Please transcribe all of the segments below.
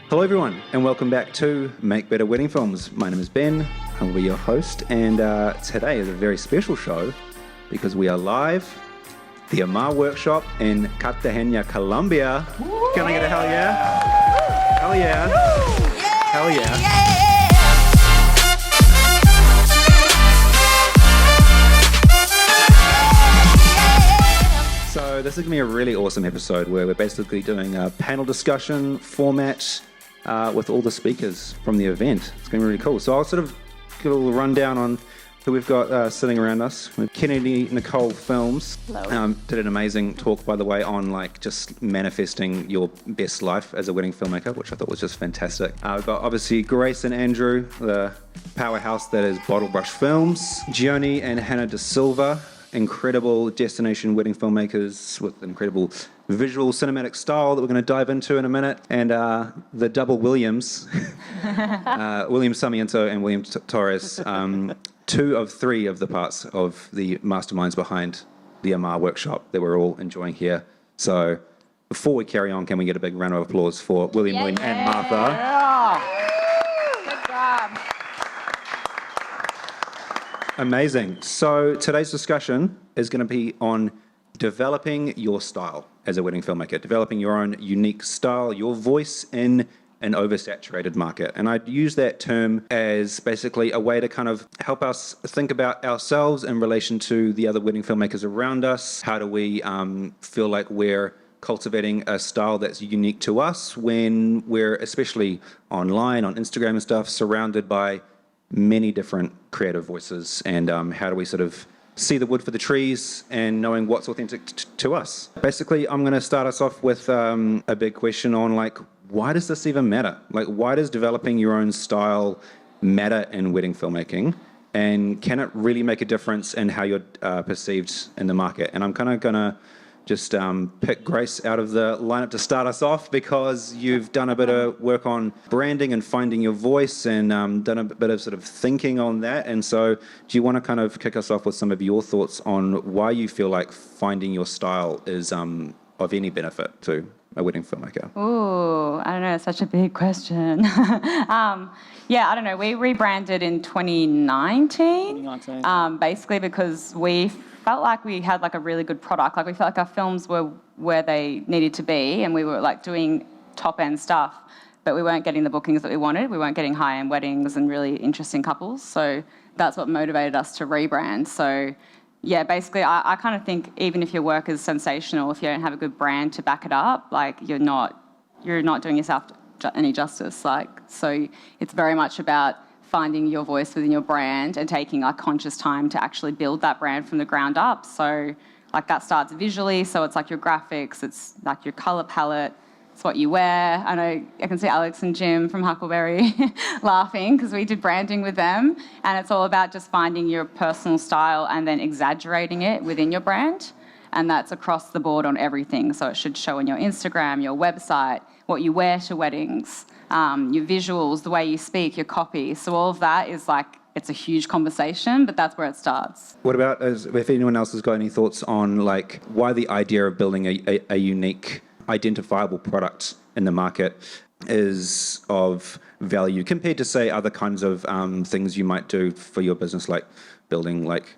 Hello everyone, and welcome back to Make Better Wedding Films. My name is Ben, I will be your host, and today is a very special show because we are live, the Amar Workshop in Cartagena, Colombia. Woo! Can I get a hell yeah? Hell yeah. Hell yeah. So this is going to be a really awesome episode where we're basically doing a panel discussion format with all the speakers from the event. It's going to be really cool. So I'll sort of give a little rundown on who we've got sitting around us. With Nicole Films. Hello. Did an amazing talk, by the way, on like just manifesting your best life as a wedding filmmaker, which I thought was just fantastic. We've got obviously Grace and Andrew, the powerhouse that is Bottlebrush Films. Gione and Hannah da Silva, incredible destination wedding filmmakers with incredible visual cinematic style that we're going to dive into in a minute. And the double Williams, William Sarmiento and William Torres, two of three of the parts of the masterminds behind the Amar Workshop that we're all enjoying here. So before we carry on, can we get a big round of applause for William and Martha? Yeah. Good job. Amazing. So today's discussion is going to be on developing your style as a wedding filmmaker, developing your own unique style, your voice in an oversaturated market. And I'd use that term as basically a way to kind of help us think about ourselves in relation to the other wedding filmmakers around us. How do we feel like we're cultivating a style that's unique to us when we're, especially online, on Instagram and stuff, surrounded by many different creative voices, and how do we sort of see the wood for the trees and knowing what's authentic to us. Basically, I'm going to start us off with a big question on like, why does this even matter? Like, why does developing your own style matter in wedding filmmaking? And can it really make a difference in how you're perceived in the market? And I'm kind of going to just pick Grace out of the lineup to start us off because you've done a bit of work on branding and finding your voice and done a bit of sort of thinking on that. And so do you want to kind of kick us off with some of your thoughts on why you feel like finding your style is of any benefit to a wedding filmmaker? Ooh, I don't know. It's such a big question. I don't know. We rebranded in 2019, basically because we felt like we had like a really good product. Like we felt like our films were where they needed to be, and we were like doing top end stuff, but we weren't getting the bookings that we wanted. We weren't getting high end weddings and really interesting couples. So that's what motivated us to rebrand. So yeah, basically I kind of think even if your work is sensational, if you don't have a good brand to back it up, like you're not doing yourself any justice. Like, so it's very much about finding your voice within your brand and taking like conscious time to actually build that brand from the ground up. So like that starts visually, so it's like your graphics, it's like your color palette, it's what you wear. I know I can see Alex and Jim from Huckleberry laughing because we did branding with them, and it's all about just finding your personal style and then exaggerating it within your brand. And that's across the board on everything. So it should show on your Instagram, your website, what you wear to weddings, your visuals, the way you speak, your copy. So all of that is like, it's a huge conversation, but that's where it starts. What about, if anyone else has got any thoughts on like why the idea of building a unique, identifiable product in the market is of value compared to, say, other kinds of things you might do for your business, like building like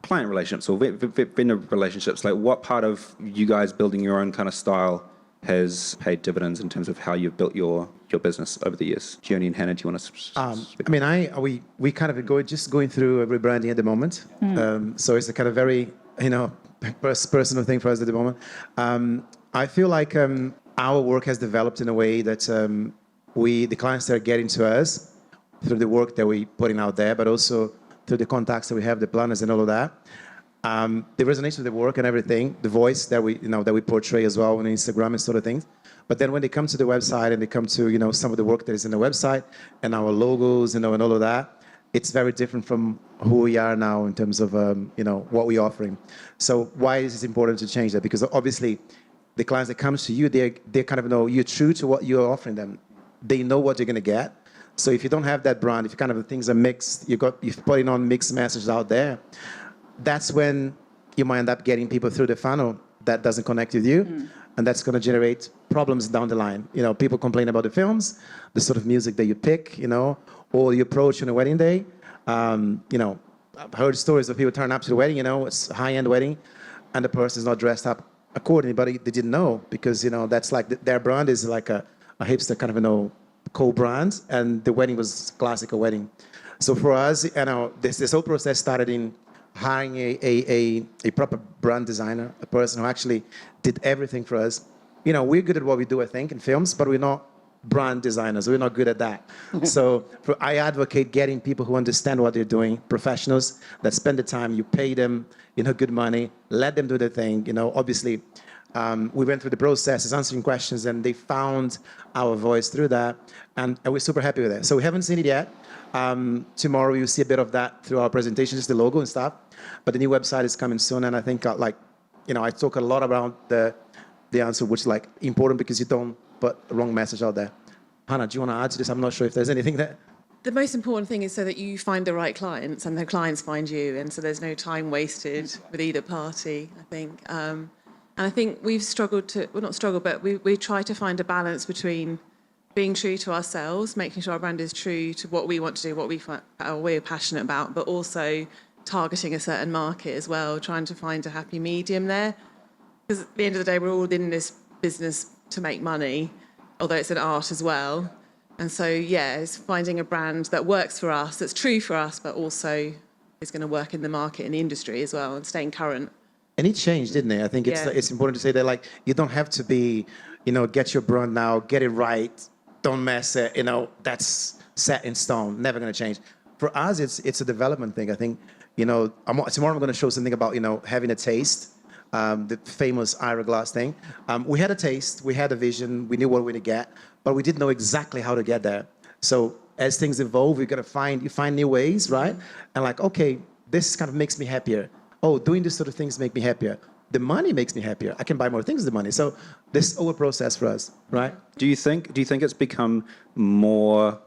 client relationships or vendor relationships? Like what part of you guys building your own kind of style has paid dividends in terms of how you've built your business over the years? Gione and Hannah, do you want to speak? We kind of going through a rebranding at the moment. So it's a kind of very, personal thing for us at the moment. I feel like our work has developed in a way that the clients are getting to us through the work that we're putting out there, but also through the contacts that we have, the planners and all of that. The resonance of the work and everything, the voice that we portray as well on Instagram and sort of things. But then when they come to the website and they come to, some of the work that is in the website and our logos, and all of that, it's very different from who we are now in terms of, what we're offering. So why is it important to change that? Because obviously the clients that come to you, they kind of know you're true to what you're offering them. They know what you're going to get. So if you don't have that brand, if you kind of things are mixed, you're putting on mixed messages out there, that's when you might end up getting people through the funnel that doesn't connect with you. and that's going to generate problems down the line. You know, people complain about the films, the sort of music that you pick, you know, or the approach on a wedding day. You know, I've heard stories of people turn up to the wedding, you know, it's a high-end wedding, and the person's not dressed up accordingly, but they didn't know, because, you know, that's like their brand is like a hipster kind of, you know, cool brand, and the wedding was classical wedding. So for us, you know, this whole process started in hiring a proper brand designer, a person who actually did everything for us. You know, we're good at what we do, I think, in films, but we're not brand designers. We're not good at that. So I advocate getting people who understand what they're doing, professionals that spend the time, you pay them, you know, good money, let them do their thing. You know, obviously, we went through the processes, answering questions, and they found our voice through that, and we're super happy with it. So we haven't seen it yet. Tomorrow you'll see a bit of that through our presentation, just the logo and stuff. But the new website is coming soon, and I think, like, you know, I talk a lot about the answer, which is like important because you don't put the wrong message out there. Hannah, do you want to add to this? I'm not sure if there's anything there. The most important thing is so that you find the right clients and the clients find you, and so there's no time wasted with either party, I think. And I think we've struggled to, well, not struggled, but we try to find a balance between being true to ourselves, making sure our brand is true to what we want to do, what we're passionate about, but also targeting a certain market as well, trying to find a happy medium there. Because at the end of the day, we're all in this business to make money, although it's an art as well. And so, yeah, it's finding a brand that works for us, that's true for us, but also is going to work in the market, in the industry as well, and staying current. And it changed, didn't it? I think it's important to say that, like, you don't have to be, you know, get your brand now, get it right, don't mess it, you know, that's set in stone, never going to change. For us, it's a development thing. I think, you know, tomorrow I'm going to show something about, you know, having a taste, the famous Ira Glass thing. We had a taste, we had a vision, we knew what we were going to get, but we didn't know exactly how to get there. So as things evolve, you find new ways, right? And like, okay, this kind of makes me happier. Oh, doing this sort of things make me happier. The money makes me happier. I can buy more things with the money. So this is a process for us, right? Do you think it's become more,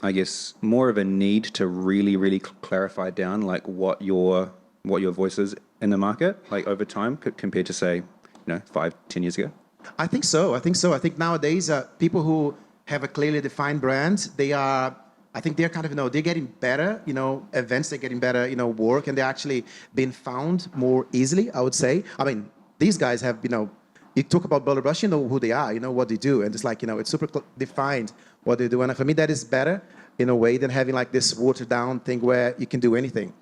I guess, more of a need to really clarify down like what your voice is in the market, like over time, compared to, say, 5-10 years ago? I think so. I think nowadays people who have a clearly defined brand, I think they're kind of, they're getting better, events, they're getting better, work, and they're actually being found more easily, I would say. I mean, these guys have, you talk about Bottlebrush, you know who they are, you know what they do, and it's like, it's super defined what they do. And for me, that is better in a way than having like this watered down thing where you can do anything.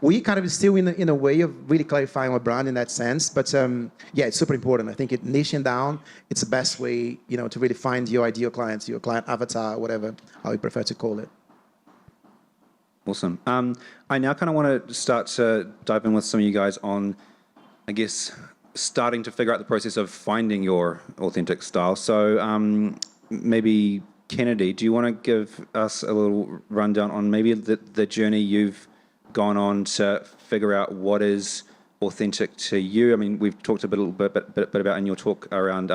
We kind of still in a way of really clarifying our brand in that sense, but yeah, it's super important. I think niching down, it's the best way, to really find your ideal clients, your client avatar, whatever, how you prefer to call it. Awesome. I now kind of want to start to dive in with some of you guys on, I guess, starting to figure out the process of finding your authentic style. So maybe Kennedy, do you want to give us a little rundown on maybe the journey you've gone on to figure out what is authentic to you? I mean, we've talked a little bit about in your talk around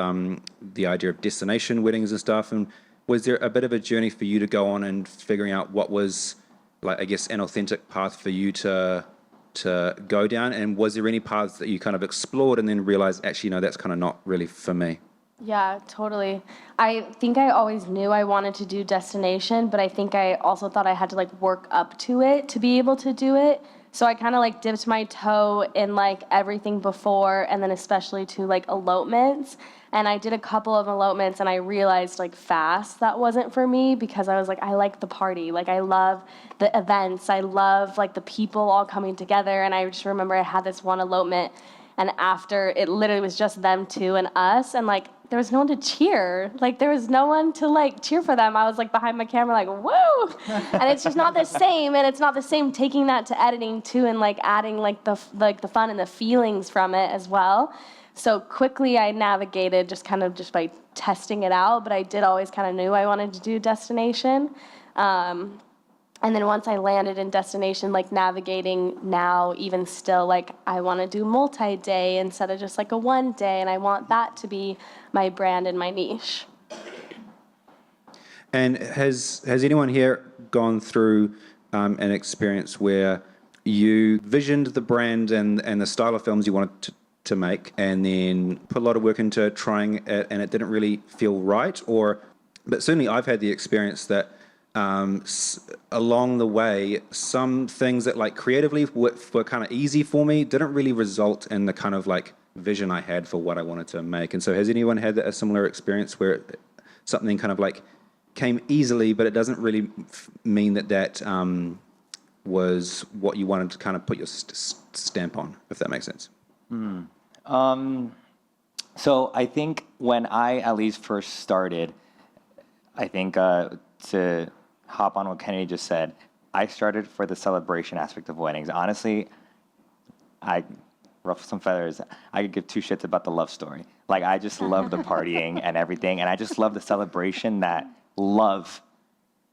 the idea of destination weddings and stuff. And was there a bit of a journey for you to go on and figuring out what was, like, I guess, an authentic path for you to go down? And was there any paths that you kind of explored and then realized, actually, no, that's kind of not really for me? Yeah, totally. I think I always knew I wanted to do destination, but I think I also thought I had to like work up to it to be able to do it. So I kind of like dipped my toe in like everything before, and then especially to like elopements. And I did a couple of elopements, and I realized like fast that wasn't for me, because I was like, I like the party. Like, I love the events. I love like the people all coming together. And I just remember I had this one elopement, and after, it literally was just them two and us, and like there was no one to cheer. Like, there was no one to like cheer for them. I was like behind my camera like, woo! And it's just not the same. And it's not the same taking that to editing too, and like adding like the fun and the feelings from it as well. So quickly I navigated just by testing it out, but I did always kind of knew I wanted to do destination. And then once I landed in destination, like navigating now, even still, like I want to do multi-day instead of just like a one day, and I want that to be my brand and my niche. And has anyone here gone through an experience where you visioned the brand and the style of films you wanted to make, and then put a lot of work into trying it, and it didn't really feel right. But certainly I've had the experience that along the way, some things that like creatively were kind of easy for me didn't really result in the kind of like vision I had for what I wanted to make. And so has anyone had a similar experience where something kind of like came easily, but it doesn't really mean that was what you wanted to kind of put your stamp on, if that makes sense? So I think when I at least first started, I think to hop on what Kennedy just said, I started for the celebration aspect of weddings. Honestly, I ruffle some feathers. I could give two shits about the love story. Like, I just love the partying and everything, and I just love the celebration that love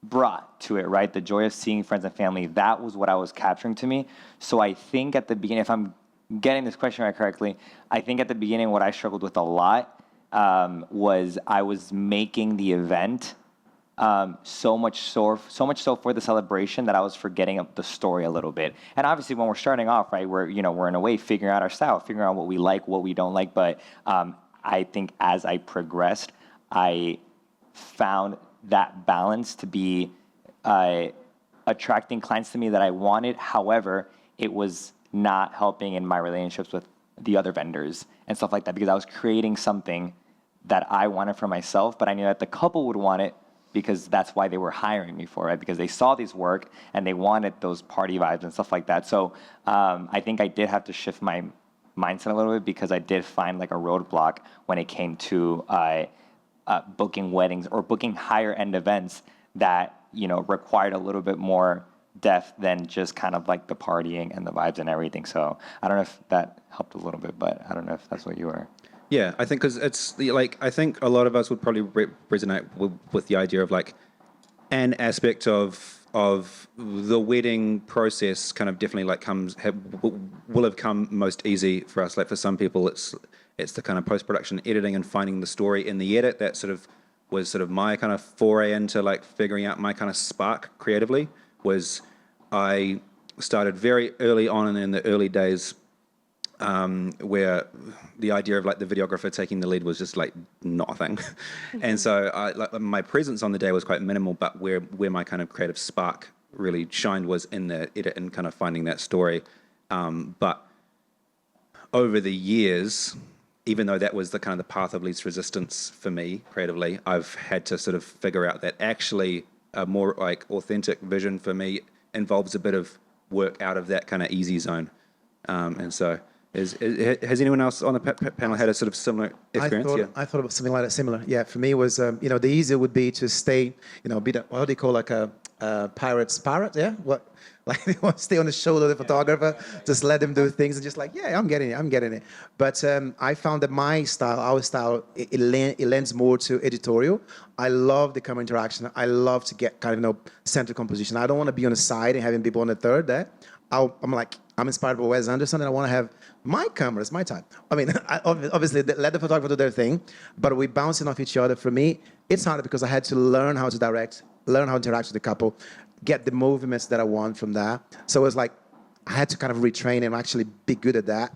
brought to it, right? The joy of seeing friends and family, that was what I was capturing to me. So I think at the beginning, if I'm getting this question right correctly, I think at the beginning what I struggled with a lot was I was making the event so much so for the celebration that I was forgetting the story a little bit. And obviously, when we're starting off, right, we're in a way figuring out our style, figuring out what we like, what we don't like. But I think as I progressed, I found that balance to be attracting clients to me that I wanted. However, it was not helping in my relationships with the other vendors and stuff like that, because I was creating something that I wanted for myself, but I knew that the couple would want it because that's why they were hiring me for it, because they saw these work and they wanted those party vibes and stuff like that. So I think I did have to shift my mindset a little bit, because I did find like a roadblock when it came to booking weddings or booking higher end events that required a little bit more depth than just kind of like the partying and the vibes and everything. So I don't know if that helped a little bit, but I don't know if that's what you were. Yeah, I think because it's like, I think a lot of us would probably resonate with the idea of like an aspect of the wedding process kind of definitely like will have come most easy for us. Like for some people, it's the kind of post-production editing and finding the story in the edit that was my kind of foray into like figuring out my kind of spark creatively. Was I started very early on in the early days where the idea of like the videographer taking the lead was just like not a thing. And so my presence on the day was quite minimal, but where my kind of creative spark really shined was in the edit and kind of finding that story. But over the years, even though that was the kind of the path of least resistance for me creatively, I've had to sort of figure out that actually a more like authentic vision for me involves a bit of work out of that kind of easy zone. And so has anyone else on the panel had a sort of similar experience? I thought about something like that similar. Yeah, for me it was, the easier would be to stay, be the, what do you call like a pirate's pirate? Yeah, what? Like they want to stay on the shoulder of the photographer, just let them do things and just like, yeah, I'm getting it. But I found that our style, it lends more to editorial. I love the camera interaction. I love to get kind of, center composition. I don't want to be on the side and having people on the third there. I'm inspired by Wes Anderson, and I want to have my cameras, my time. I mean, obviously, let the photographer do their thing, but we're bouncing off each other. For me, it's harder because I had to learn how to direct, learn how to interact with the couple, get the movements that I want from that. So it was like, I had to kind of retrain and actually be good at that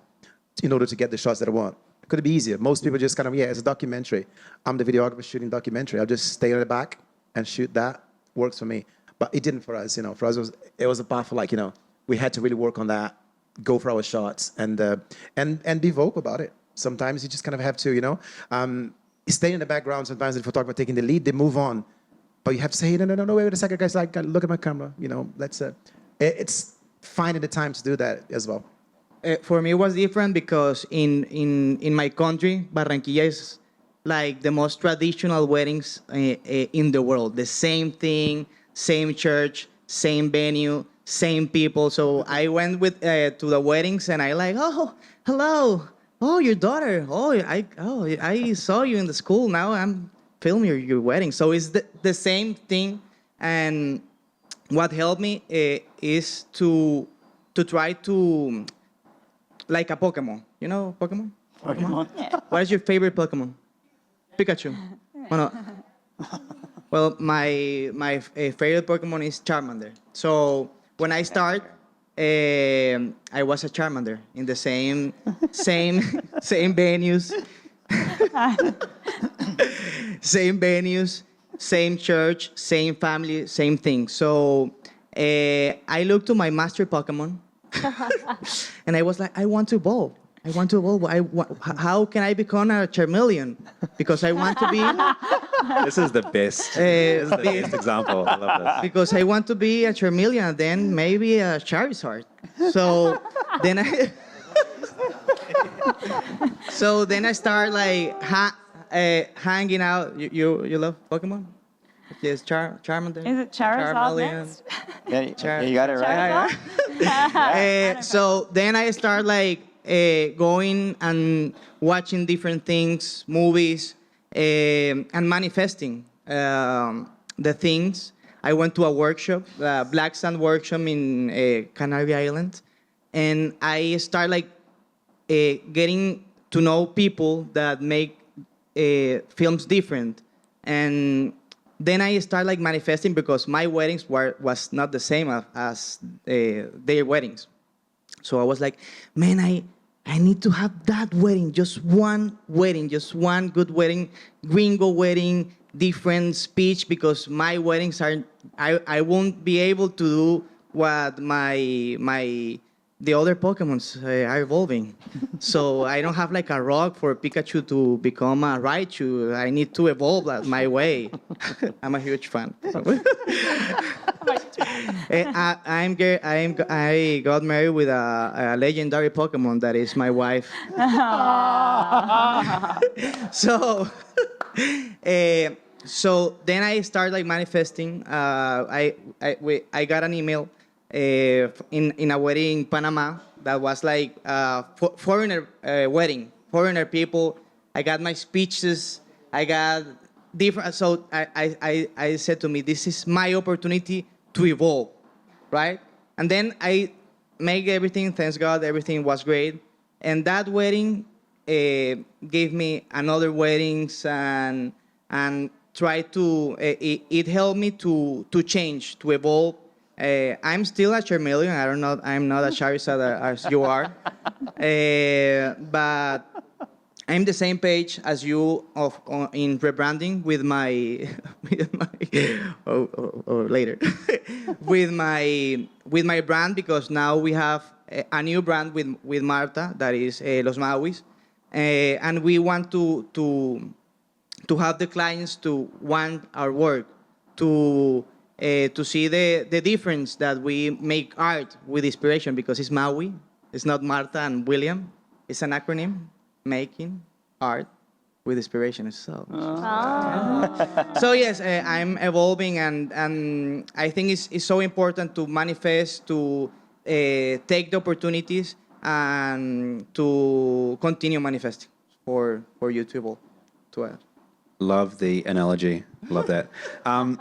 in order to get the shots that I want. It could be easier. Most people just kind of, it's a documentary. I'm the videographer shooting documentary. I'll just stay in the back and shoot that. Works for me. But it didn't for us, For us, it was a path of like, we had to really work on that, go for our shots, and be vocal about it. Sometimes you just kind of have to, stay in the background. Sometimes the photographer taking the lead, they move on. But you have to say, no, wait a second, guys, like, look at my camera, let's, it's finding the time to do that as well. For me, it was different because in my country, Barranquilla is like the most traditional weddings in the world. The same thing, same church, same venue, same people. So I went to the weddings and I like, oh, hello, oh, your daughter, I saw you in the school. Now I'm filming your wedding. So it's the same thing. And what helped me is to try to, like a Pokemon. You know Pokemon? Pokemon? Yeah. What is your favorite Pokemon? Pikachu. Well, my favorite Pokemon is Charmander. So when I start, I was a Charmander in the same venues, same church, same family, same thing. So I looked to my master Pokemon, and I was like, I want to evolve. How can I become a Charmeleon? Because I want to be. This is the best. This is the best example. I love this. Because I want to be a Charmeleon, and then maybe a Charizard. So then I start like hanging out. You love Pokemon? Yes, Charmander. Is it Charizard Charmeleon. next? Yeah, you got it right. Charizard? So then I start like going and watching different things, movies, and manifesting the things. I went to a workshop, Black Sand workshop in Canary Island, and I start like getting to know people that make films different, and then I start like manifesting because my weddings was not the same as their weddings. So I was like, man, I need to have that wedding, just one good wedding, gringo wedding, different speech, because my weddings are, I won't be able to do what the other Pokemons are evolving. So I don't have like a rock for Pikachu to become a Raichu. I need to evolve that my way. I'm a huge fan. I got married with a legendary Pokemon that is my wife. So then I start like manifesting. I got an email in a wedding in Panama that was like foreigner wedding, foreigner people. I got my speeches. I got different. So I said to me, this is my opportunity to evolve, right? And then I make everything. Thanks God, everything was great. And that wedding gave me another weddings and try to. It helped me to change, to evolve. I'm still a Charmeleon. I'm not a Charizard as you are, but I'm the same page as you in rebranding with my later with my brand, because now we have a new brand with Marta that is Los MAWIs, and we want to have the clients to want our work to see the difference that we make art with inspiration, because it's MAWI, it's not Martha and William, it's an acronym, making art with inspiration. So yes, I'm evolving, and I think it's so important to manifest, to take the opportunities, and to continue manifesting for you to evolve. Love the analogy. Love that. I'm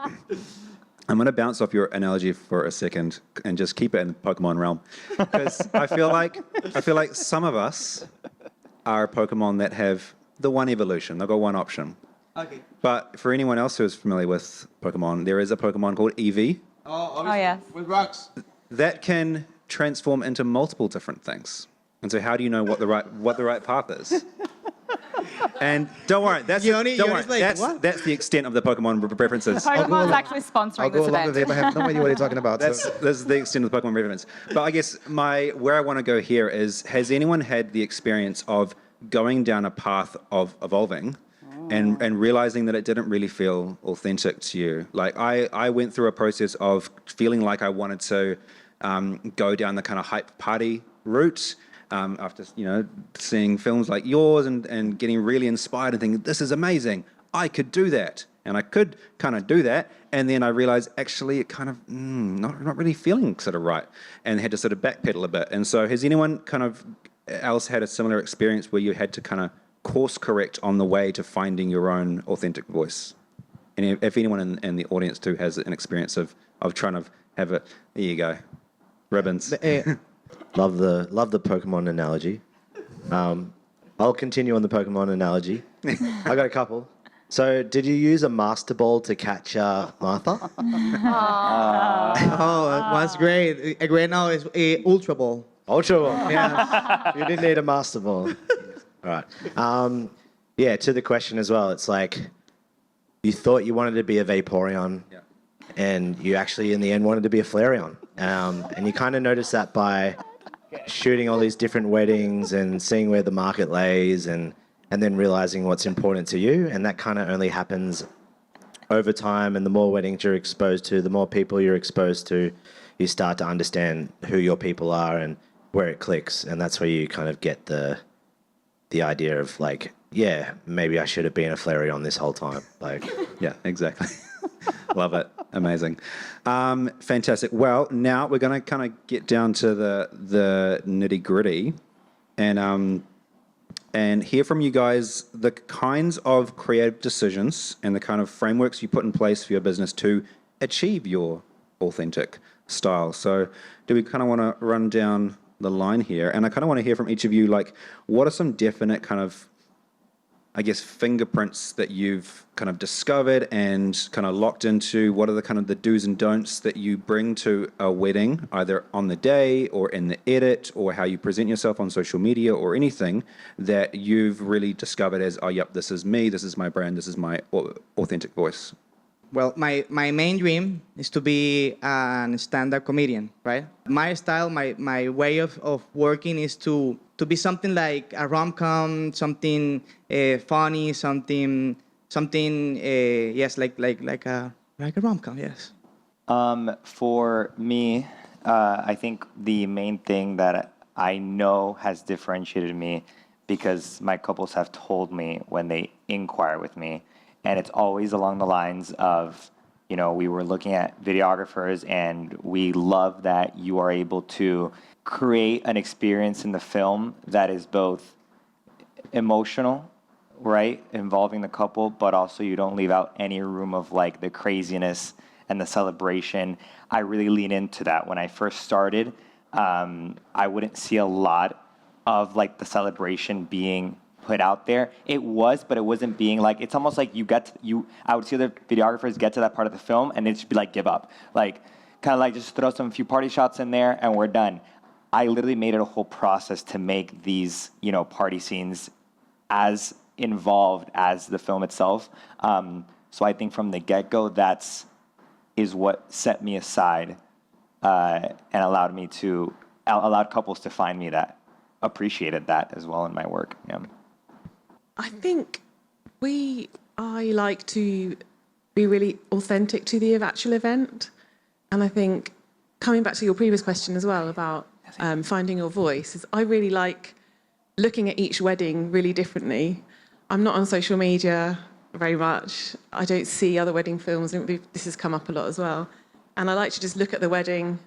going to bounce off your analogy for a second and just keep it in the Pokemon realm, because I feel like some of us are Pokemon that have the one evolution. They've got one option. Okay. But for anyone else who is familiar with Pokemon, there is a Pokemon called Eevee Oh, yes. with rocks. that can transform into multiple different things. And so, how do you know what the right path is? And don't worry, that's the extent of the Pokemon references. Pokemon's actually sponsoring I'll go this along event. with him. I have no idea what you're talking about. This is the extent of the Pokemon reference. But I guess where I want to go here is, has anyone had the experience of going down a path of evolving and realizing that it didn't really feel authentic to you? Like I went through a process of feeling like I wanted to go down the kind of hype party route, after seeing films like yours and getting really inspired and thinking, this is amazing, I could do that, and I could kind of do that, and then I realized actually it kind of not really feeling sort of right, and had to sort of backpedal a bit. And so has anyone kind of else had a similar experience where you had to kind of course correct on the way to finding your own authentic voice? And if anyone in the audience too has an experience of trying to have a, there you go, ribbons. Love the Pokemon analogy. I'll continue on the Pokemon analogy. I got a couple. So, did you use a master ball to catch Martha? Oh, it was great. A great now is a Ultra Ball. Ultra ball. Yeah. You didn't need a master ball. All right. Yeah, to the question as well. It's like you thought you wanted to be a Vaporeon, and you actually, in the end, wanted to be a Flareon. And you kind of notice that by shooting all these different weddings and seeing where the market lays, and then realizing what's important to you. And that kind of only happens over time. And the more weddings you're exposed to, the more people you're exposed to, you start to understand who your people are and where it clicks. And that's where you kind of get the idea of like, yeah, maybe I should have been a Flareon this whole time. Like, Yeah, exactly. Love it. Amazing. Fantastic. Well, now we're going to kind of get down to the nitty gritty and hear from you guys the kinds of creative decisions and the kind of frameworks you put in place for your business to achieve your authentic style. So do we kind of want to run down the line here? And I kind of want to hear from each of you, like, what are some definite kind of, I guess, fingerprints that you've kind of discovered and kind of locked into? What are the kind of the do's and don'ts that you bring to a wedding, either on the day or in the edit, or how you present yourself on social media, or anything that you've really discovered as, oh, yep, this is me, this is my brand, this is my authentic voice? Well, my main dream is to be a stand-up comedian, right? My style, my way of working is to be something like a rom-com, something funny, something yes, like a rom-com, yes. For me, I think the main thing that I know has differentiated me, because my couples have told me when they inquire with me, and it's always along the lines of, you know, we were looking at videographers, and we love that you are able to create an experience in the film that is both emotional, right, involving the couple, but also you don't leave out any room of like the craziness and the celebration. I really lean into that. When I first started, I wouldn't see a lot of like the celebration being put out there. It was, but it wasn't being like, it's almost like I would see the videographers get to that part of the film and it'd just be like, give up. Like, kind of like just throw some few party shots in there and we're done. I literally made it a whole process to make these, you know, party scenes as involved as the film itself. So I think from the get-go, is what set me aside and allowed couples to find me that appreciated that as well in my work. Yeah. I think I like to be really authentic to the actual event. And I think, coming back to your previous question as well about finding your voice, is I really like looking at each wedding really differently. I'm not on social media very much. I don't see other wedding films. This has come up a lot as well. And I like to just look at the wedding.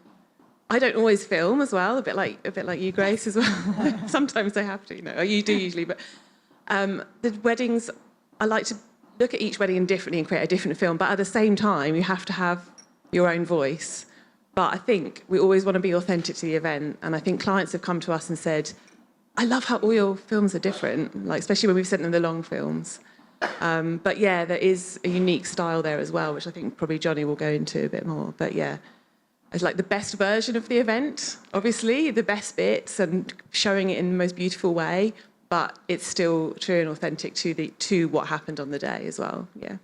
I don't always film as well, a bit like you, Grace, as well. Sometimes I have to, you know. You do usually, but the weddings, I like to look at each wedding differently and create a different film. But at the same time, you have to have your own voice. But I think we always want to be authentic to the event. And I think clients have come to us and said, I love how all your films are different, like especially when we've sent them the long films. But yeah, there is a unique style there as well, which I think probably Gione will go into a bit more. But yeah, it's like the best version of the event, obviously, the best bits and showing it in the most beautiful way, but it's still true and authentic to what happened on the day as well. Yeah.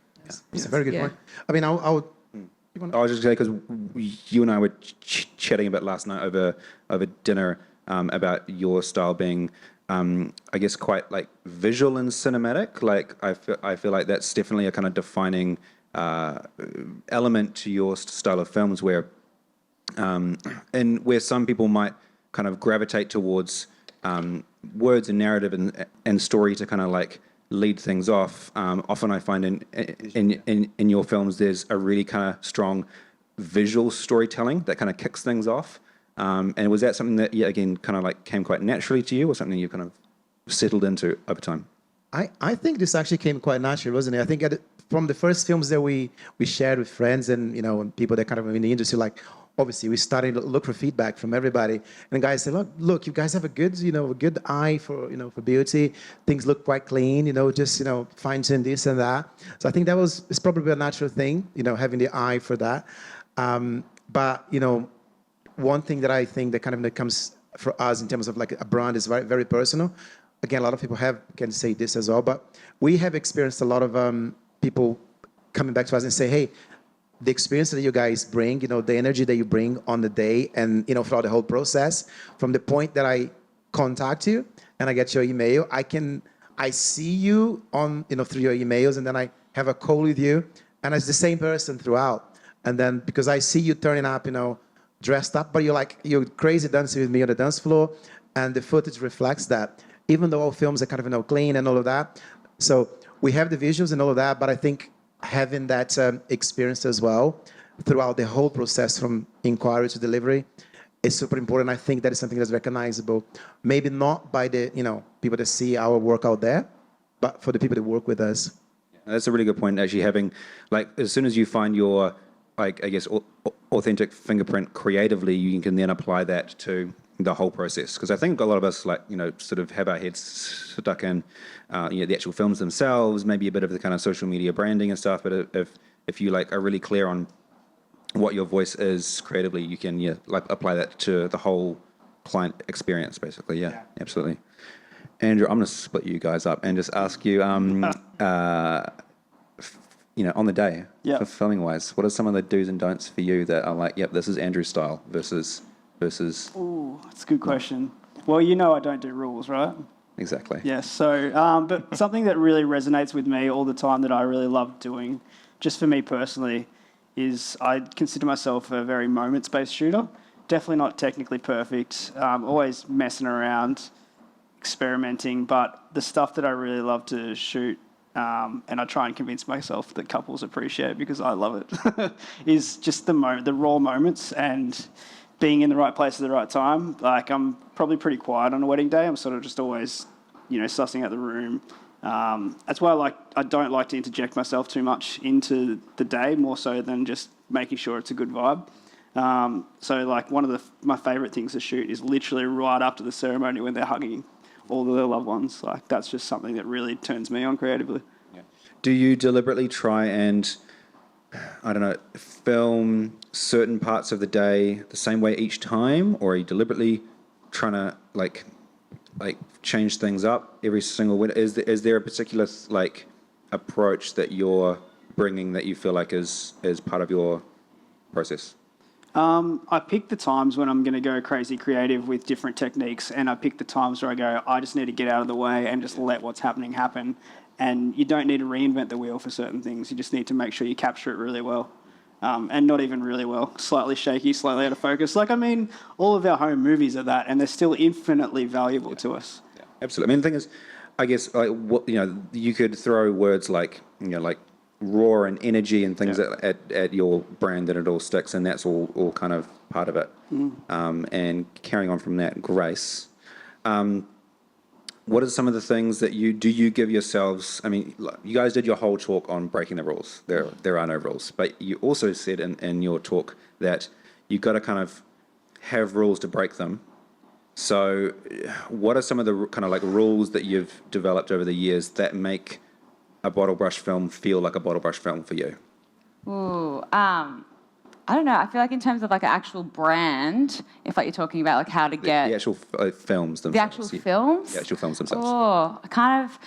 It's a very good point. I mean, I was just going to say, because you and I were chatting a bit last night over dinner about your style being, I guess, quite like visual and cinematic. Like I feel like that's definitely a kind of defining element to your style of films, where where some people might kind of gravitate towards words and narrative and story to kind of like lead things off. Often I find in your films there's a really kind of strong visual storytelling that kind of kicks things off. And was that something that, again, kind of like came quite naturally to you, or something you kind of settled into over time? I think this actually came quite natural, wasn't it? I think from the first films that we shared with friends and, you know, and people that kind of in the industry, like, obviously we started to look for feedback from everybody. And the guys said, look, you guys have a good, a good eye for, for beauty. Things look quite clean, just, fine tune this and that. So I think it's probably a natural thing, having the eye for that. But, one thing that I think that kind of comes for us in terms of like a brand is very, very personal. Again, a lot of people can say this as well, but we have experienced a lot of people coming back to us and say, hey, the experience that you guys bring, the energy that you bring on the day and, throughout the whole process, from the point that I contact you and I get your email, I see you on, through your emails, and then I have a call with you, and it's the same person throughout. And then because I see you turning up, dressed up, but you're crazy dancing with me on the dance floor, and the footage reflects that, even though all films are kind of, clean and all of that. So we have the visuals and all of that, but I think having that experience as well throughout the whole process from inquiry to delivery is super important. I think that is something that's recognizable, maybe not by the, people that see our work out there, but for the people that work with us. That's a really good point, actually, having, like, as soon as you find your, like, I guess, authentic fingerprint creatively, you can then apply that to the whole process. Because I think a lot of us, like, sort of have our heads stuck in, the actual films themselves, maybe a bit of the kind of social media branding and stuff. But if you, like, are really clear on what your voice is creatively, you can, like, apply that to the whole client experience, basically. Yeah, absolutely. Andrew, I'm going to split you guys up and just ask you, on the day, for filming wise, what are some of the do's and don'ts for you that are like, yep, this is Andrew's style versus? Ooh, that's a good question. Well, I don't do rules, right? Exactly. Yes. So, but something that really resonates with me all the time that I really love doing, just for me personally, is I consider myself a very moments-based shooter. Definitely not technically perfect. Always messing around, experimenting, but the stuff that I really love to shoot, and I try and convince myself that couples appreciate it because I love it, is just the raw moments and being in the right place at the right time. Like, I'm probably pretty quiet on a wedding day. I'm sort of just always, sussing out the room. That's why I don't like to interject myself too much into the day, more so than just making sure it's a good vibe. So like one of my favourite things to shoot is literally right after the ceremony when they're hugging all of their loved ones. Like, that's just something that really turns me on creatively. Yeah. Do you deliberately try and, I don't know, film certain parts of the day the same way each time, or are you deliberately trying to like change things up every single winter? Is there a particular like approach that you're bringing that you feel like is part of your process? I pick the times when I'm going to go crazy creative with different techniques, and I pick the times where I go, I just need to get out of the way and just let what's happening happen. And you don't need to reinvent the wheel for certain things. You just need to make sure you capture it really well. And not even really well, slightly shaky, slightly out of focus. Like, I mean, all of our home movies are that, and they're still infinitely valuable to us. Yeah, absolutely. I mean, the thing is, I guess, like, you could throw words like, like raw and energy and things at your brand, and it all sticks, and that's all kind of part of it. And carrying on from that, grace. What are some of the things that you give yourselves? I mean, you guys did your whole talk on breaking the rules. There are no rules. But you also said in your talk that you've got to kind of have rules to break them. So what are some of the kind of like rules that you've developed over the years that make a Bottlebrush film feel like a Bottlebrush film for you? Ooh, I don't know. I feel like in terms of like an actual brand, if like you're talking about like how to get the actual films themselves. The actual films? The actual films themselves. Oh, kind of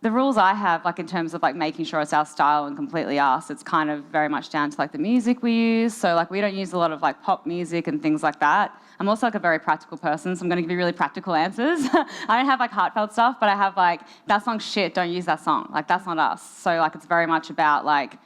the rules I have, like in terms of like making sure it's our style and completely us, it's kind of very much down to like the music we use. So like we don't use a lot of like pop music and things like that. I'm also like a very practical person, so I'm going to give you really practical answers. I don't have like heartfelt stuff, but I have like, that song's shit, don't use that song. Like, that's not us. So like it's very much about like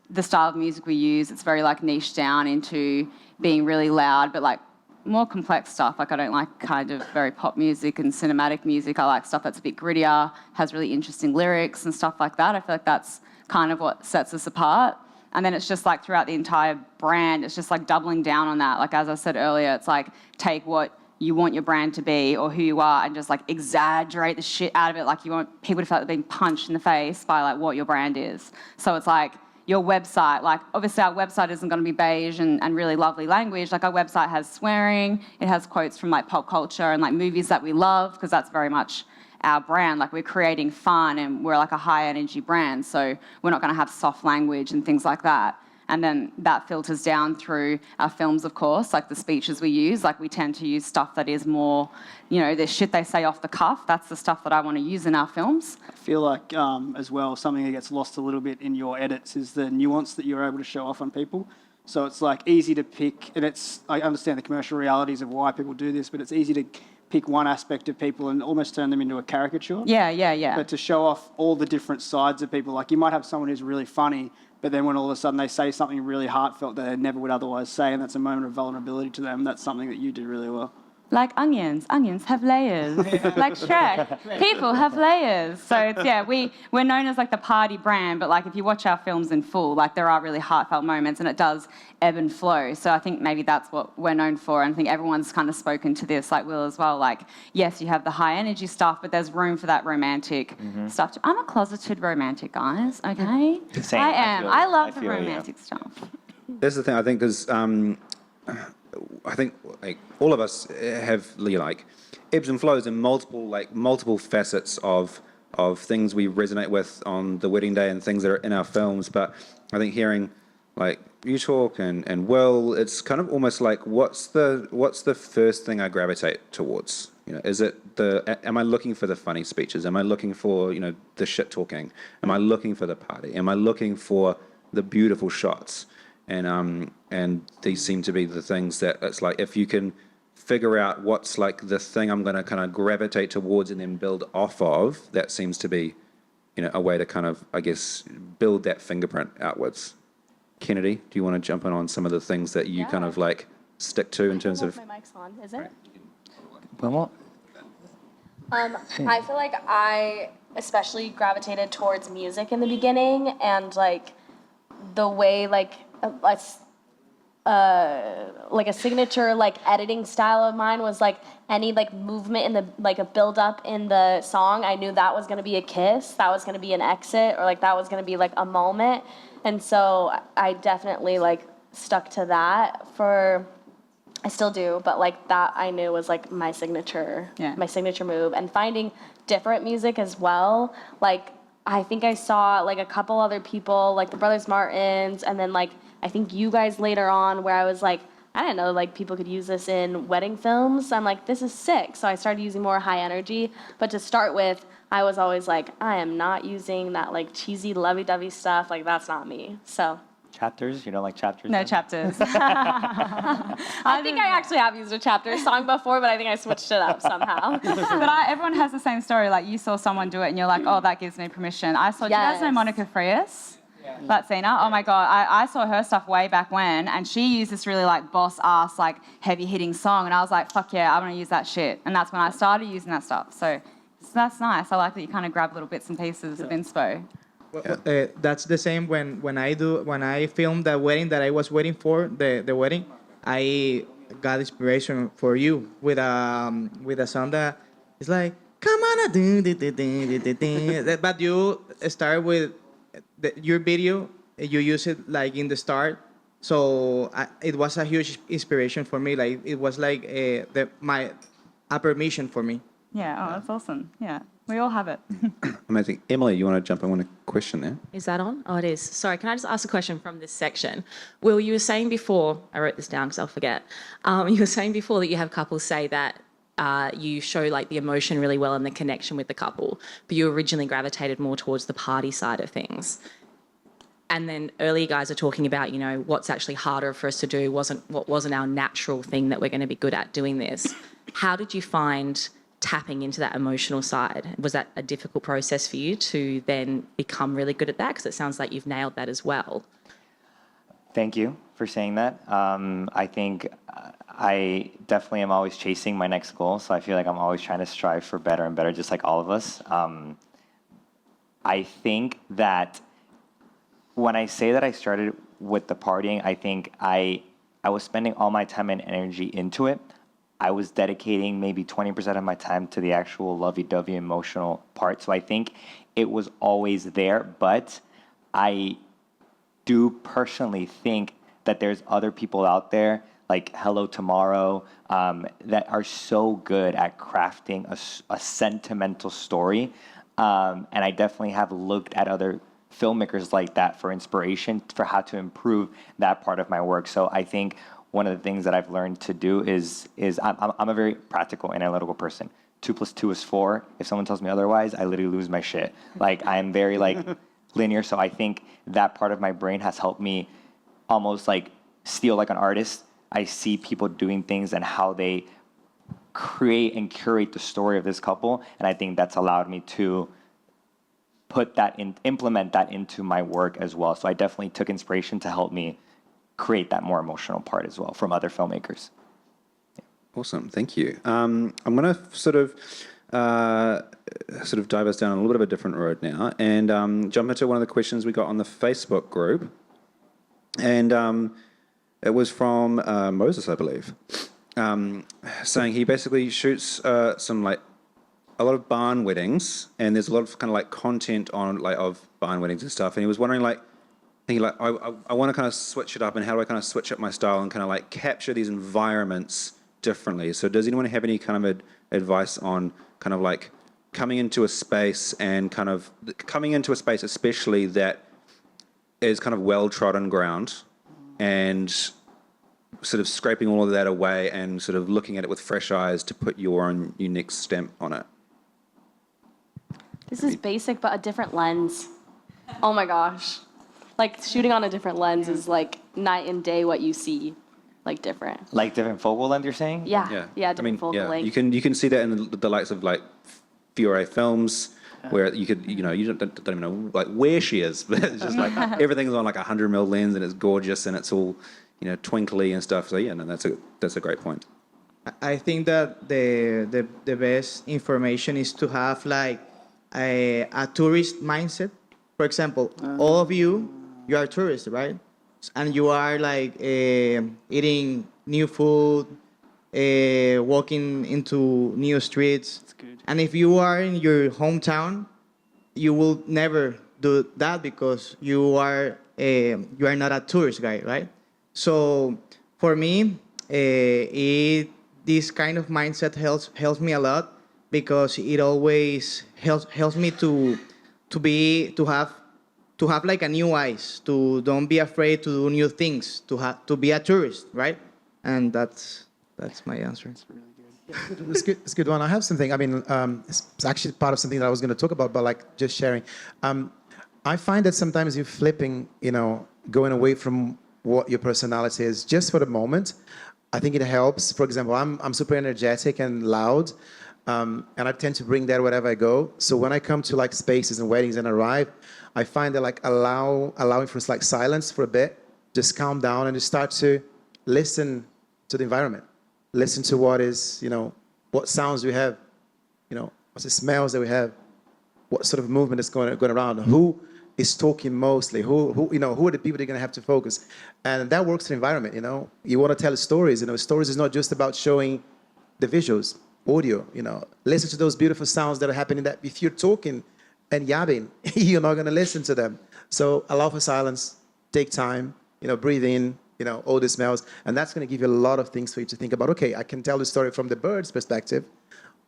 the style of music we use. It's very like niche down into being really loud, but like more complex stuff. Like I don't like kind of very pop music and cinematic music. I like stuff that's a bit grittier, has really interesting lyrics and stuff like that. I feel like that's kind of what sets us apart. And then it's just like throughout the entire brand, it's just like doubling down on that. Like as I said earlier, it's like take what you want your brand to be or who you are and just like exaggerate the shit out of it. Like you want people to feel like they're being punched in the face by like what your brand is. So it's like your website. Like, obviously, our website isn't going to be beige and really lovely language. Like, our website has swearing. It has quotes from, like, pop culture and, like, movies that we love, because that's very much our brand. Like, we're creating fun and we're, like, a high-energy brand. So we're not going to have soft language and things like that. And then that filters down through our films, of course, like the speeches we use. Like, we tend to use stuff that is more, you know, the shit they say off the cuff. That's the stuff that I want to use in our films. I feel like, as well, something that gets lost a little bit in your edits is the nuance that you're able to show off on people. So it's, like, easy to pick, and I understand the commercial realities of why people do this, but it's easy to pick one aspect of people and almost turn them into a caricature. Yeah. But to show off all the different sides of people, like, you might have someone who's really funny, but then when all of a sudden they say something really heartfelt that they never would otherwise say, and that's a moment of vulnerability to them, that's something that you did really well. Like onions have layers. Like Shrek, people have layers. So it's, yeah, we're known as like the party brand, but like if you watch our films in full, like there are really heartfelt moments and it does ebb and flow. So I think maybe that's what we're known for. And I think everyone's kind of spoken to this, like Will as well. Like, yes, you have the high energy stuff, but there's room for that romantic stuff. I'm a closeted romantic, guys, okay? Same. I am. I love the feel you. romantic stuff. That's the thing, I think, is I think like all of us have like ebbs and flows and multiple facets of things we resonate with on the wedding day and things that are in our films. But I think hearing like you talk and Will, it's kind of almost like what's the first thing I gravitate towards? You know, is it am I looking for the funny speeches? Am I looking for, you know, the shit talking? Am I looking for the party? Am I looking for the beautiful shots? And these seem to be the things that it's like if you can figure out what's like the thing I'm going to kind of gravitate towards and then build off of, that seems to be, you know, a way to kind of, I guess, build that fingerprint outwards. Kennedy, do you want to jump in on some of the things that you kind of like stick to in terms of? My mic's on, is it? One more. I feel like I especially gravitated towards music in the beginning, and like the way like a signature like editing style of mine was like any like movement in the like a build up in the song, I knew that was going to be a kiss, that was going to be an exit, or like that was going to be like a moment. And so I definitely like stuck to that I still do, but like that I knew was like my signature move. And finding different music as well, like I think I saw like a couple other people, like the Brothers Martins, and then like I think you guys later on, where I was like, I didn't know like people could use this in wedding films. I'm like, this is sick. So I started using more high energy. But to start with, I was always like, I am not using that like cheesy lovey-dovey stuff. Like that's not me. So. Chapters? You don't like chapters? No then? chapters. I think I actually have used a chapter song before, but I think I switched it up somehow. But everyone has the same story. Like you saw someone do it and you're like, oh, that gives me permission. Do you guys know Monica Frias? Yeah. Latina? Oh my God, I saw her stuff way back when, and she used this really like boss ass, like heavy hitting song, and I was like, fuck yeah, I'm gonna use that shit. And that's when I started using that stuff. So that's nice. I like that you kind of grab little bits and pieces of inspo. That's the same when I filmed the wedding that I was waiting for, the wedding. I got inspiration for you with a song that is like come on but you start with your video, you use it like in the start, so it was a huge inspiration for me. Like it was like my affirmation for me. Yeah, that's awesome. Yeah, we all have it. Amazing. Emily, you want to jump in on a question there? Is that on? Oh, it is. Sorry, can I just ask a question from this section? Will, you were saying before, I wrote this down because I'll forget. You were saying before that you have couples say that you show like the emotion really well and the connection with the couple, but you originally gravitated more towards the party side of things. And then earlier guys are talking about, you know, what's actually harder for us to do what wasn't our natural thing that we're going to be good at doing this. How did you find tapping into that emotional side? Was that a difficult process for you to then become really good at that? Because it sounds like you've nailed that as well. Thank you for saying that. I think I definitely am always chasing my next goal, so I feel like I'm always trying to strive for better and better, just like all of us. I think that when I say that I started with the partying, I think I was spending all my time and energy into it. I was dedicating maybe 20% of my time to the actual lovey-dovey emotional part. So I think it was always there, but I do personally think that there's other people out there like Hello Tomorrow that are so good at crafting a sentimental story. And I definitely have looked at other filmmakers like that for inspiration for how to improve that part of my work. So I think one of the things that I've learned to do is I'm a very practical and analytical person. 2 + 2 is 4. If someone tells me otherwise, I literally lose my shit. Like I'm very like linear. So I think that part of my brain has helped me almost like steal like an artist. I see people doing things and how they create and curate the story of this couple. And I think that's allowed me to implement that into my work as well. So I definitely took inspiration to help me create that more emotional part as well from other filmmakers. Awesome, thank you. I'm going to sort of dive us down a little bit of a different road now and jump into one of the questions we got on the Facebook group. And it was from Moses, I believe, saying he basically shoots a lot of barn weddings, and there's a lot of kind of like content on like of barn weddings and stuff. And he was wondering I want to kind of switch it up, and how do I kind of switch up my style and kind of like capture these environments differently? So does anyone have any kind of advice on kind of like coming into a space especially that is kind of well-trodden ground, and sort of scraping all of that away and sort of looking at it with fresh eyes to put your own unique stamp on it? This is basic, but a different lens. Oh my gosh. Like shooting on a different lens is like night and day what you see, like different. Like different focal length, you're saying? Yeah, different focal length. You can see that in the likes of like Gione Films, where you don't even know like where she is, but it's just like everything's on like 100mm lens and it's gorgeous and it's all twinkly and stuff. So that's a great point. I think that the best information is to have like a tourist mindset. For example, all of you are tourists, right? And you are like eating new food, walking into new streets. That's good. And if you are in your hometown, you will never do that because you are not a tourist guy, right? So for me, this kind of mindset helps me a lot because it always helps me to have like a new eyes, to don't be afraid to do new things, to be a tourist, right? And that's my answer. It's good. It's a good one. I have something. I mean, it's actually part of something that I was going to talk about, but like just sharing. I find that sometimes you're flipping, going away from what your personality is just for the moment. I think it helps. For example, I'm super energetic and loud, and I tend to bring that wherever I go. So when I come to like spaces and weddings and arrive, I find that like allowing for like silence for a bit, just calm down and just start to listen to the environment. Listen to what is, what sounds we have, what's the smells that we have, what sort of movement is going around, who is talking mostly, who are the people that are going to have to focus. And that works in the environment, You want to tell stories, stories is not just about showing the visuals, audio, Listen to those beautiful sounds that are happening that if you're talking and yabbing, you're not going to listen to them. So allow for silence, take time, breathe in, all the smells, and that's going to give you a lot of things for you to think about. Okay, I can tell the story from the bird's perspective,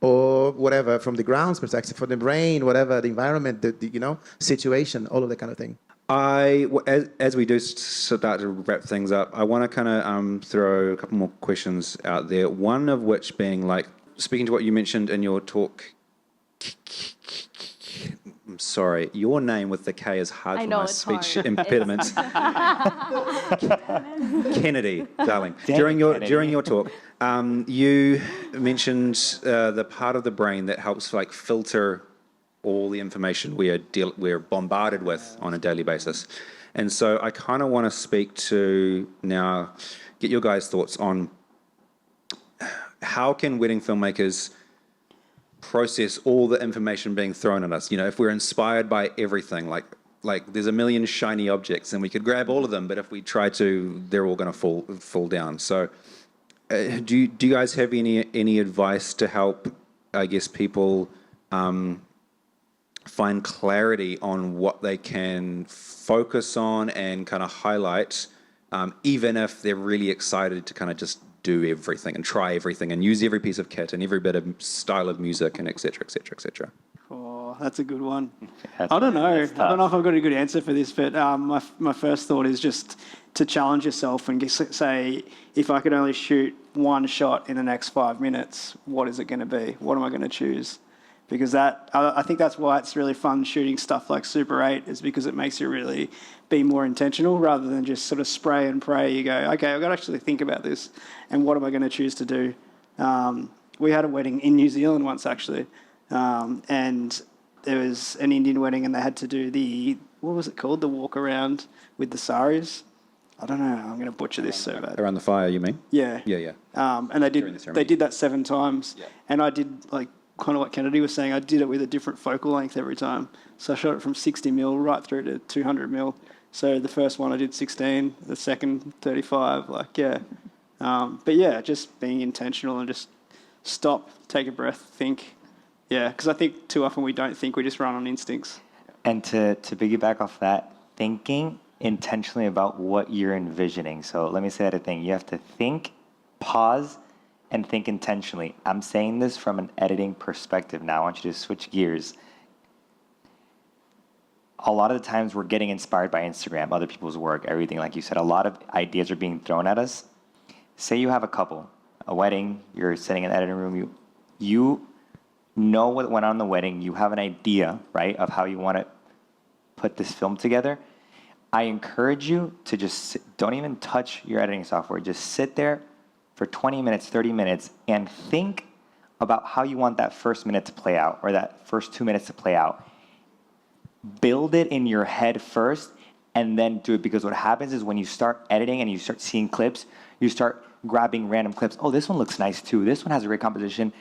or whatever, from the ground's perspective, from the rain, whatever, the environment, the situation, all of that kind of thing. As we do start to wrap things up, I want to kind of throw a couple more questions out there. One of which being like, speaking to what you mentioned in your talk, I'm sorry, your name with the K is hard for my speech impediments. Kennedy, darling. During your talk, you mentioned the part of the brain that helps like filter all the information we're bombarded with on a daily basis. And so I kind of want to speak to now, get your guys' thoughts on how can wedding filmmakers process all the information being thrown at us. If we're inspired by everything, like there's a million shiny objects and we could grab all of them, but if we try to, they're all going to fall down. So do you guys have any advice to help, I guess, people find clarity on what they can focus on and kind of highlight, even if they're really excited to kind of just do everything and try everything and use every piece of kit and every bit of style of music and et cetera, et cetera, et cetera. Oh, that's a good one. I don't know. I don't know if I've got a good answer for this, but my first thought is just to challenge yourself and say, if I could only shoot one shot in the next 5 minutes, what is it going to be? What am I going to choose? Because I think that's why it's really fun shooting stuff like Super 8, is because it makes you really be more intentional rather than just sort of spray and pray. You go, okay, I've got to actually think about this and what am I going to choose to do? We had a wedding in New Zealand once, actually, and there was an Indian wedding and they had to do what was it called? The walk around with the saris. I don't know. I'm going to butcher this so bad. Around the fire, you mean? Yeah. Yeah. And they did that 7 times. Yeah. And I did kind of what Kennedy was saying. I did it with a different focal length every time. So I shot it from 60 mil right through to 200 mil. So the first one I did 16, the second 35. But yeah, just being intentional and just stop, take a breath, think. Yeah, because I think too often we don't think, we just run on instincts. And to piggyback off that, thinking intentionally about what you're envisioning. So let me say that again. You have to think, pause, and think intentionally. I'm saying this from an editing perspective now. I want you to switch gears. A lot of the times we're getting inspired by Instagram, other people's work, everything. Like you said, a lot of ideas are being thrown at us. Say you have a couple, a wedding, you're sitting in the editing room, you know what went on in the wedding, you have an idea, right, of how you want to put this film together. I encourage you to just don't even touch your editing software. Just sit there for 20 minutes, 30 minutes, and think about how you want that first minute to play out or that first 2 minutes to play out. Build it in your head first and then do it, because what happens is when you start editing and you start seeing clips, you start grabbing random clips. Oh, this one looks nice too. This one has a great composition.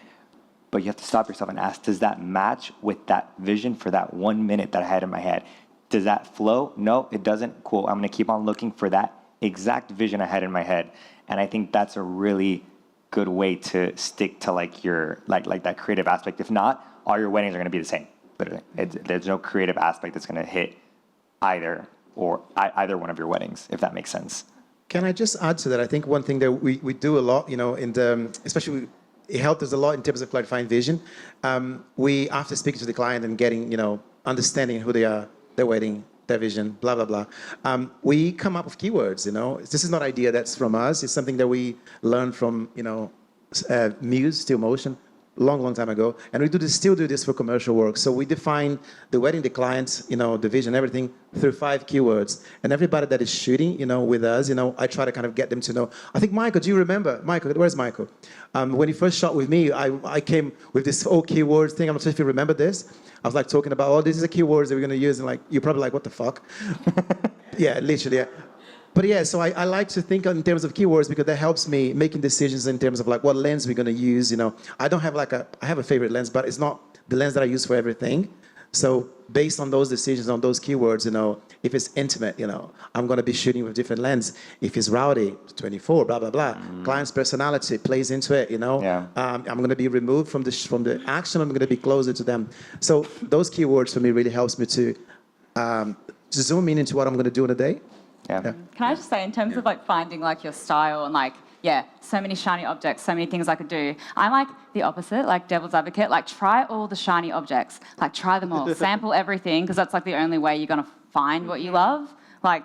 But you have to stop yourself and ask, does that match with that vision for that 1 minute that I had in my head? Does that flow? No, it doesn't. Cool. I'm going to keep on looking for that exact vision I had in my head. And I think that's a really good way to stick to your that creative aspect. If not, all your weddings are going to be the same. Literally, there's no creative aspect that's going to hit either one of your weddings, if that makes sense. Can I just add to that? I think one thing that we do a lot, especially it helped us a lot in terms of clarifying vision. We, after speaking to the client and getting, understanding who they are, their wedding, their vision, blah, blah, blah, we come up with keywords, This is not an idea that's from us. It's something that we learned from, Muse, Still Motion, long time ago. And we still do this for commercial work. So we define the wedding, the client, the vision, everything through 5 keywords. And everybody that is shooting, with us, I try to kind of get them to know. I think, Michael, do you remember? Michael, where's Michael? When he first shot with me, I came with this whole keywords thing. I'm not sure if you remember this. I was talking about, this is the keywords that we're going to use. And you're probably like, what the fuck? Yeah, literally, yeah. But yeah, so I like to think in terms of keywords because that helps me making decisions in terms of what lens we're going to use. I don't have I have a favorite lens, but it's not the lens that I use for everything. So based on those decisions, on those keywords, if it's intimate, I'm going to be shooting with different lens. If it's rowdy, 24, blah, blah, blah. Client's personality plays into it, Yeah. I'm going to be removed from the action. I'm going to be closer to them. So those keywords for me really helps me to zoom in into what I'm going to do in a day. Yeah. Can I just say, in terms of finding your style and so many shiny objects, so many things I could do. I'm the opposite, devil's advocate. Try all the shiny objects. Try them all. Sample everything, because that's the only way you're going to find what you love.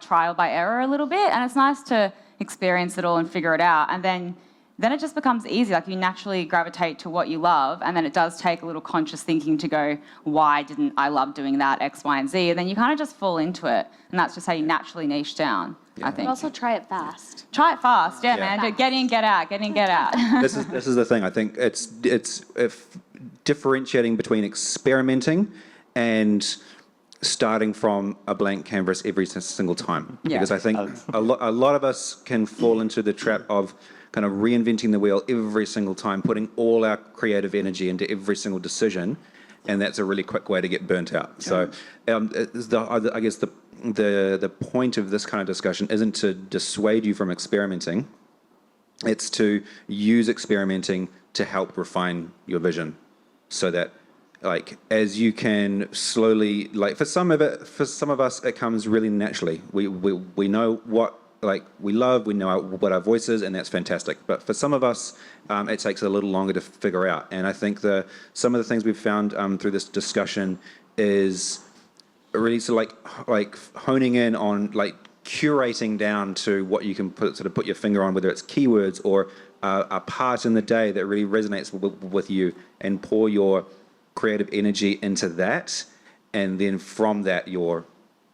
Trial by error a little bit. And it's nice to experience it all and figure it out. And then it just becomes easy. You naturally gravitate to what you love, and then it does take a little conscious thinking to go, why didn't I love doing that, X, Y, and Z? And then you kind of just fall into it. And that's just how you naturally niche down, I think. But also try it fast. Try it fast, yeah. Man. Get in, get out, get in, get out. This is the thing. I think it's if differentiating between experimenting and starting from a blank canvas every single time. Yeah. Because I think a lot of us can fall into the trap of kind of reinventing the wheel every single time, putting all our creative energy into every single decision, and that's a really quick way to get burnt out. So, I guess the point of this kind of discussion isn't to dissuade you from experimenting; it's to use experimenting to help refine your vision, so that like as you can slowly, like for some of us, it comes really naturally. We know what like we love, we know what our voice is, and that's fantastic. But for some of us, it takes a little longer to figure out. And I think some of the things we've found through this discussion is really sort of like honing in on like curating down to what you can put your finger on, whether it's keywords or a part in the day that really resonates with you, and pour your creative energy into that, and then from that your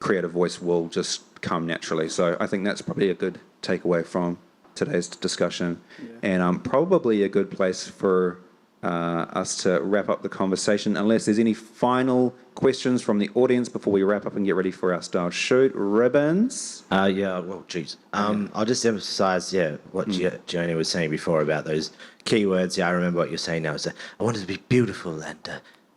creative voice will just come naturally. So I think that's probably a good takeaway from today's discussion, and probably a good place for us to wrap up the conversation, unless there's any final questions from the audience before we wrap up and get ready for our style shoot. Ribbons? Well, geez. I'll just emphasize, what Gione was saying before about those keywords. Yeah, I remember what you're saying now. Is that I wanted to be beautiful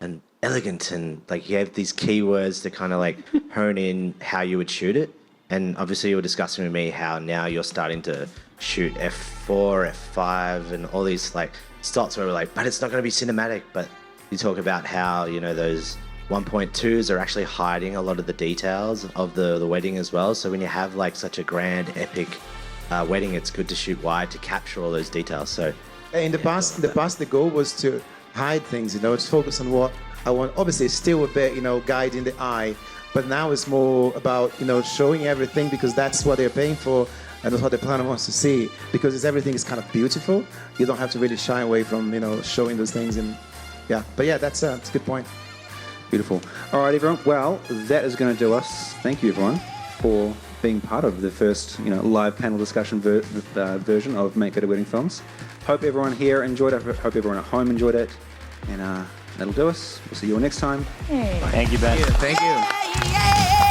and elegant, and like you have these keywords to kind of like hone in how you would shoot it. And obviously you were discussing with me how now you're starting to shoot F4, F5, and all these like stops where we're like, but it's not going to be cinematic. But you talk about how, you know, those 1.2s are actually hiding a lot of the details of the wedding as well. So when you have like such a grand, epic wedding, it's good to shoot wide to capture all those details. So in the past, the goal was to hide things, you know, to focus on what I want. Obviously, it's still a bit, you know, guiding the eye, but now it's more about, you know, showing everything, because that's what they're paying for, and that's what the planner wants to see, because everything is kind of beautiful. You don't have to really shy away from, you know, showing those things. And but that's a good point. Beautiful. All right, everyone. Well, that is going to do us. Thank you, everyone, for being part of the first, you know, live panel discussion version of Make Better Wedding Films. Hope everyone here enjoyed it. Hope everyone at home enjoyed it. And that'll do us. We'll see you all next time. Thank you, Ben. Thank you. Yeah.